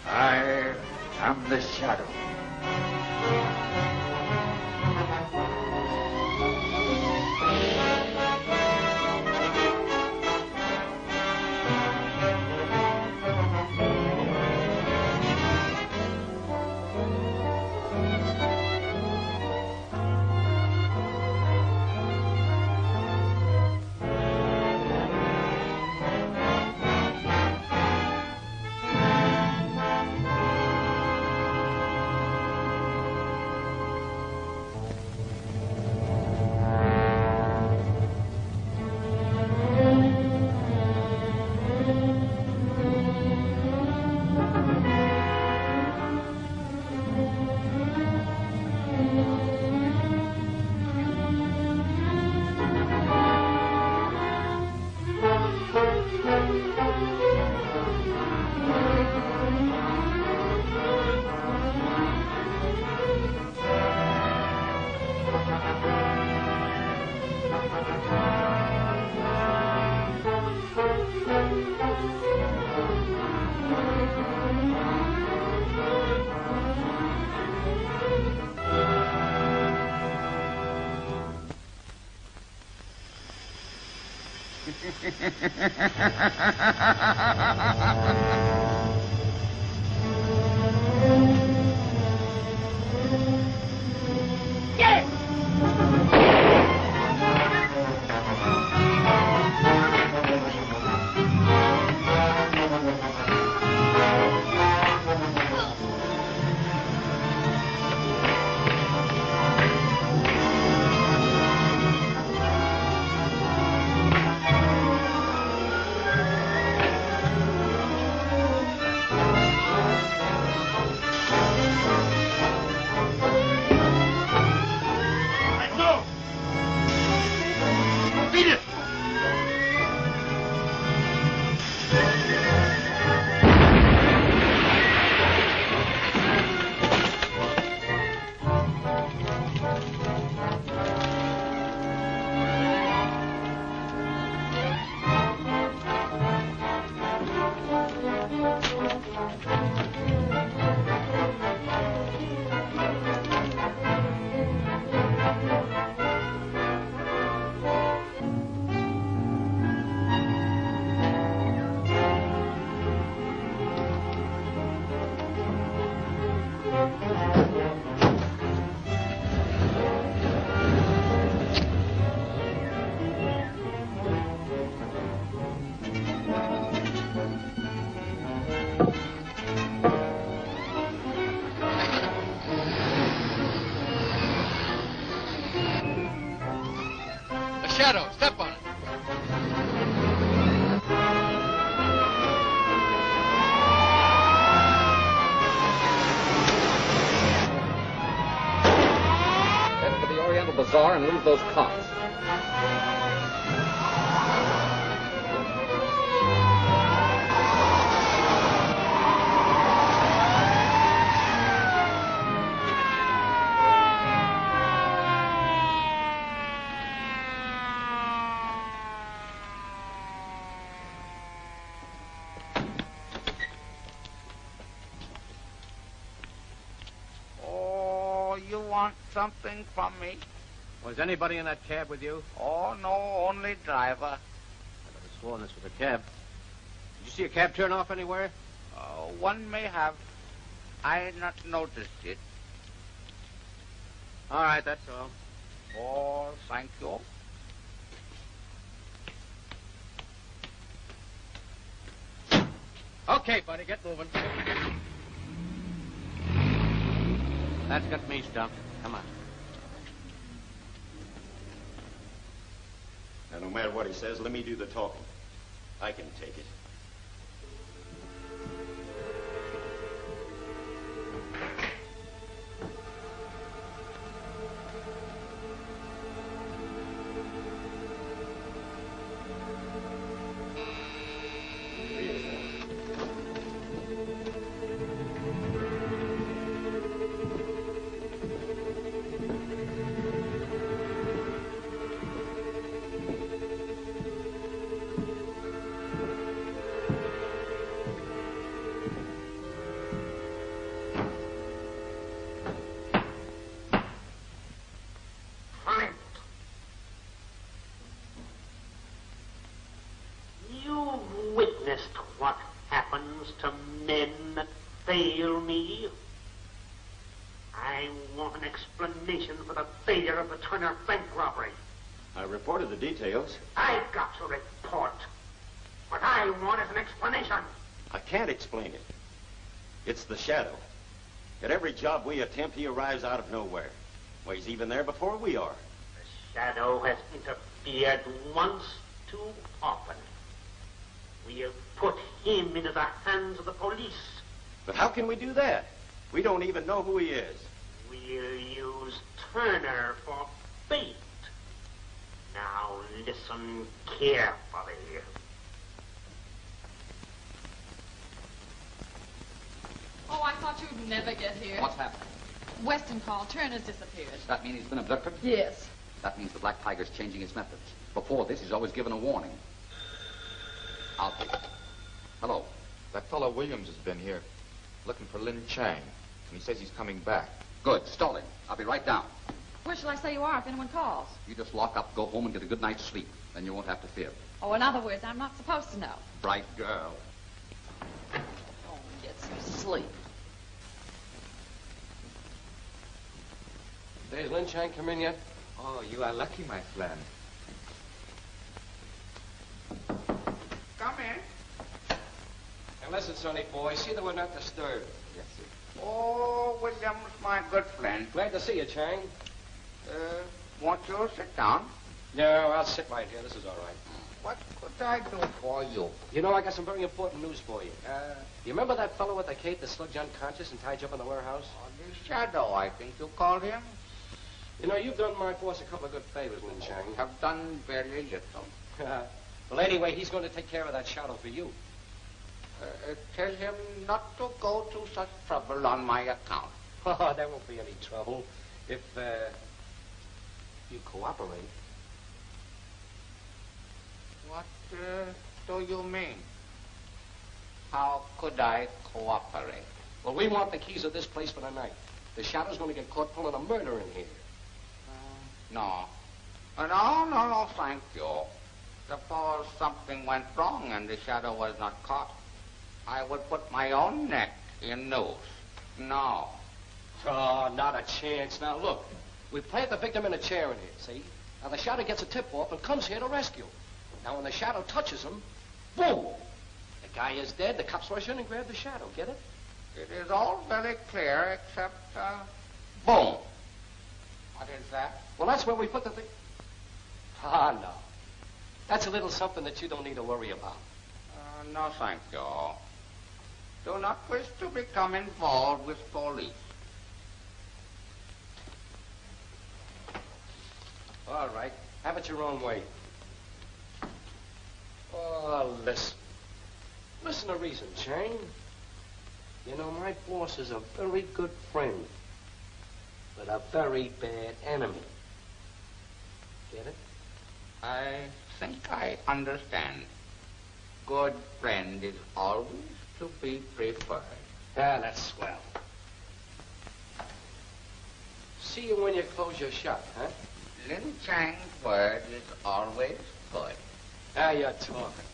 I am the shadow. Shadow, step on it. Head for the Oriental Bazaar and leave those cops. You want something from me? Was anybody in that cab with you? Oh, no, only driver. I could have sworn this was a cab. Did you see a cab turn off anywhere? One may have. I not noticed it. All right, that's all. Oh, thank you. Okay, buddy, get moving. That's got me stumped. Come on. Now, no matter what he says, let me do the talking. I can take it. comes to men that fail me, I want an explanation for the failure of the Turner bank robbery. I reported the details. I've got to report. What I want is an explanation. I can't explain it. It's the Shadow. At every job we attempt, he arrives out of nowhere. Well, he's even there before we are. The Shadow has interfered once too often. We have put him into the hands of the police. But how can we do that? We don't even know who he is. We'll use Turner for bait. Now listen carefully. Oh, I thought you'd never get here. What's happened? Weston called. Turner's disappeared. Does that mean he's been abducted? Yes. That means the Black Tiger's changing his methods. Before this, he's always given a warning. I'll take it. Hello. That fellow Williams has been here, looking for Lin Chang, and he says he's coming back. Good. Stall him. I'll be right down. Where shall I say you are if anyone calls? You just lock up, go home, and get a good night's sleep. Then you won't have to fear. Oh, in other words, I'm not supposed to know. Bright girl. Oh, get some sleep. Did Lin Chang come in yet? Oh, you are lucky, my friend. Come in. And listen, Sonny boy, see that we're not disturbed. Yes, sir. Oh, Williams, my good friend. Glad to see you, Chang. Won't you sit down? No, I'll sit right here. This is all right. What could I do for you? You know, I got some very important news for you. You remember that fellow at the Cape that slugged you unconscious and tied you up in the warehouse? Oh, the Shadow, I think you called him. You know, you've done my boss a couple of good favors, Lin Chang. Have done very little. Well, anyway, he's going to take care of that Shadow for you. Tell him not to go to such trouble on my account. Oh, there won't be any trouble if you cooperate. What do you mean? How could I cooperate? Well, we want the keys of this place for the night. The Shadow's going to get caught pulling a murder in here. No. No, thank you. Suppose something went wrong and the Shadow was not caught. I would put my own neck in noose. No. Oh, not a chance. Now, look, we plant the victim in a chair in here, see? Now, the Shadow gets a tip-off and comes here to rescue him. Now, when the Shadow touches him, boom! The guy is dead, the cops rush in and grab the Shadow. Get it? It is all very clear except, boom. What is that? Well, that's where we put the thing. Ah, no. That's a little something that you don't need to worry about. No, thank you. Do not wish to become involved with police. All right. Have it your own way. Oh, listen. Listen to reason, Chang. You know, my boss is a very good friend, but a very bad enemy. Get it? I think I understand. Good friend is always to be preferred. Ah, that's swell. See you when you close your shop, huh? Lin Chang's word is always good. Now you're talking.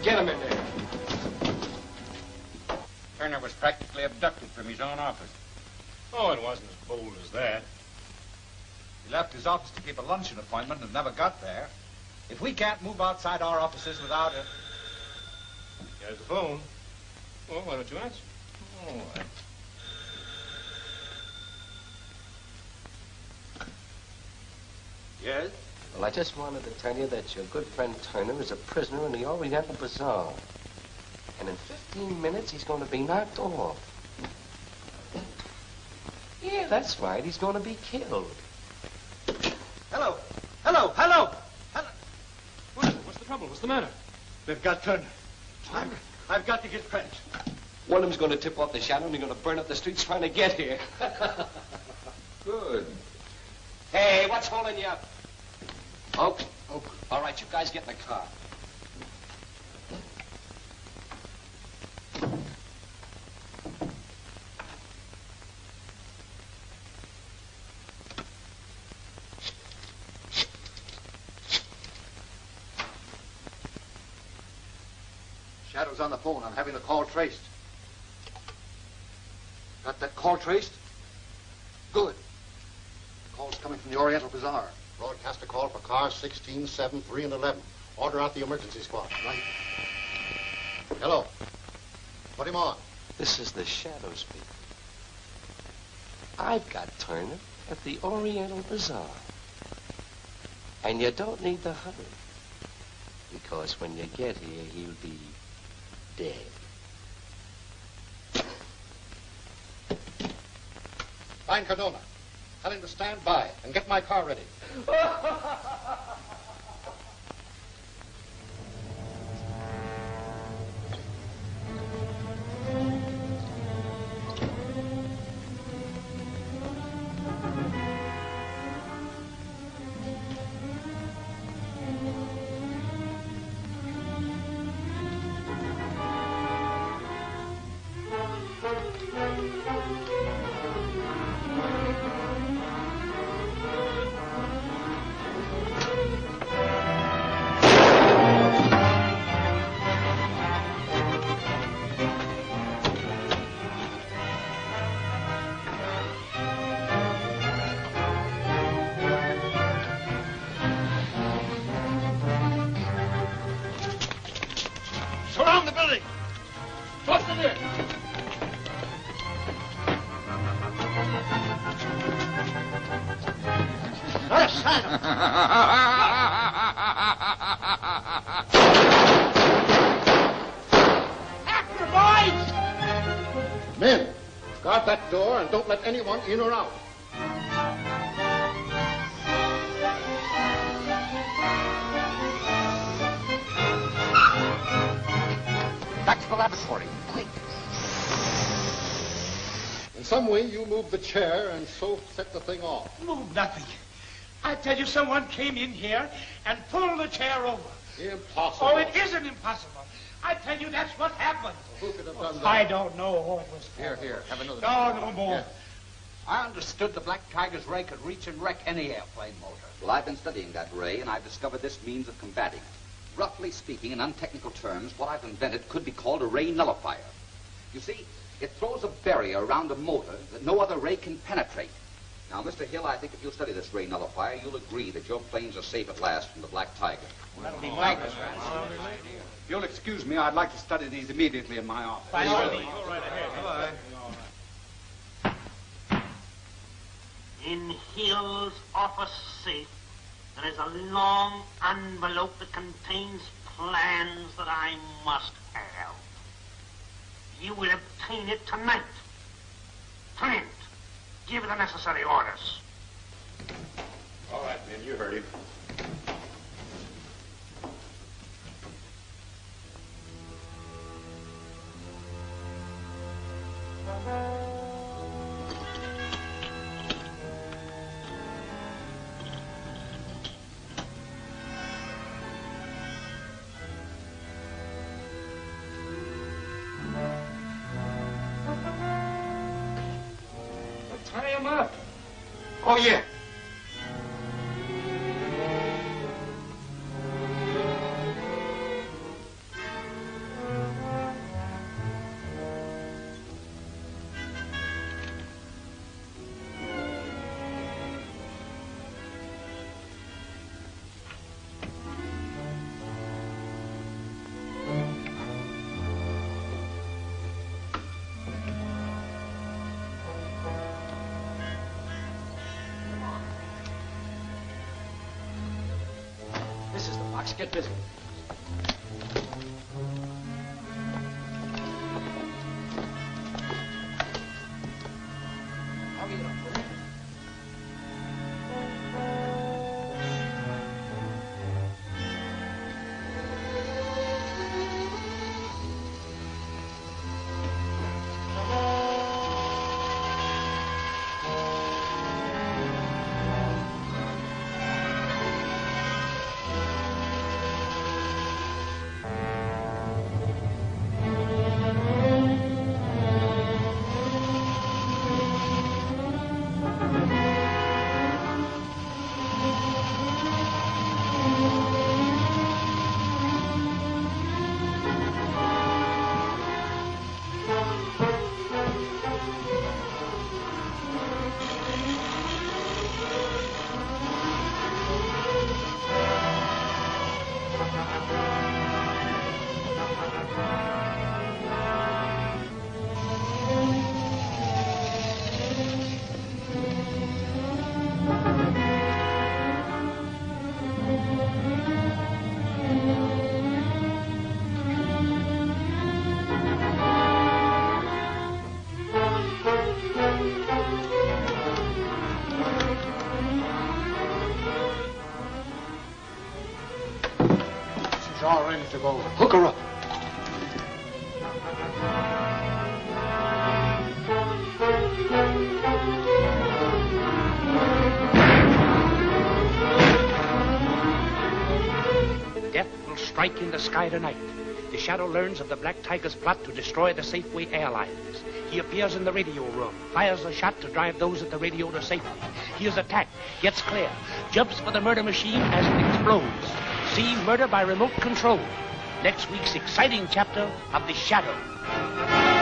Get him in there. Turner was practically abducted from his own office. Oh, it wasn't as bold as that. He left his office to keep a luncheon appointment and never got there. If we can't move outside our offices without it... There's the phone. Well, why don't you answer? Oh, Yes? Well, I just wanted to tell you that your good friend Turner is a prisoner in the Oriental Bazaar. And in 15 minutes, he's going to be knocked off. Yeah, that's right. He's going to be killed. Hello! Hello! Hello! What is it? What's the trouble? What's the matter? They've got Turner. I've got to get French. One of them's going to tip off the shadow, and they're going to burn up the streets trying to get here. Good. Hey, what's holding you up? Oak. All right, you guys get in the car. Shadow's on the phone. I'm having the call traced. Got that call traced? Good. The call's coming from the Oriental Bazaar. Broadcast a call for cars 16, 7, 3, and 11. Order out the emergency squad. Right. Hello. Put him on. This is the Shadow speaking. I've got Turner at the Oriental Bazaar. And you don't need to hurry. Because when you get here, he'll be dead. Find Cardona. Tell him to stand by and get my car ready. Surround the building! What's in there? Not a sign of After, boys! Men, guard that door and don't let anyone in or out. Back to the laboratory. Quick. In some way, you move the chair and so set the thing off. Move nothing. I tell you, someone came in here and pulled the chair over. Impossible. Oh, it isn't impossible. I tell you, that's what happened. Who could have done that? I don't know who it was. Here, have another. No more. Yeah. I understood the Black Tiger's ray could reach and wreck any airplane motor. Well, I've been studying that ray, and I've discovered this means of combating it. Roughly speaking, in untechnical terms, what I've invented could be called a ray nullifier. You see, it throws a barrier around a motor that no other ray can penetrate. Now, Mr. Hill, I think if you'll study this ray nullifier, you'll agree that your planes are safe at last from the Black Tiger. That'll be my business. If you'll excuse me, I'd like to study these immediately in my office. By all means. Go right ahead. In Hill's office safe, there is a long envelope that contains plans that I must have. You will obtain it tonight. Clint, give the necessary orders. All right, men, you heard him. Tie him up. Oh, yeah. Let's get busy. She's all ready to go. Hook her up. Death will strike in the sky tonight. The Shadow learns of the Black Tiger's plot to destroy the Safeway Airlines. He appears in the radio room, fires a shot to drive those at the radio to safety. He is attacked, gets clear, jumps for the murder machine as it explodes. See Murder by Remote Control. Next week's exciting chapter of The Shadow.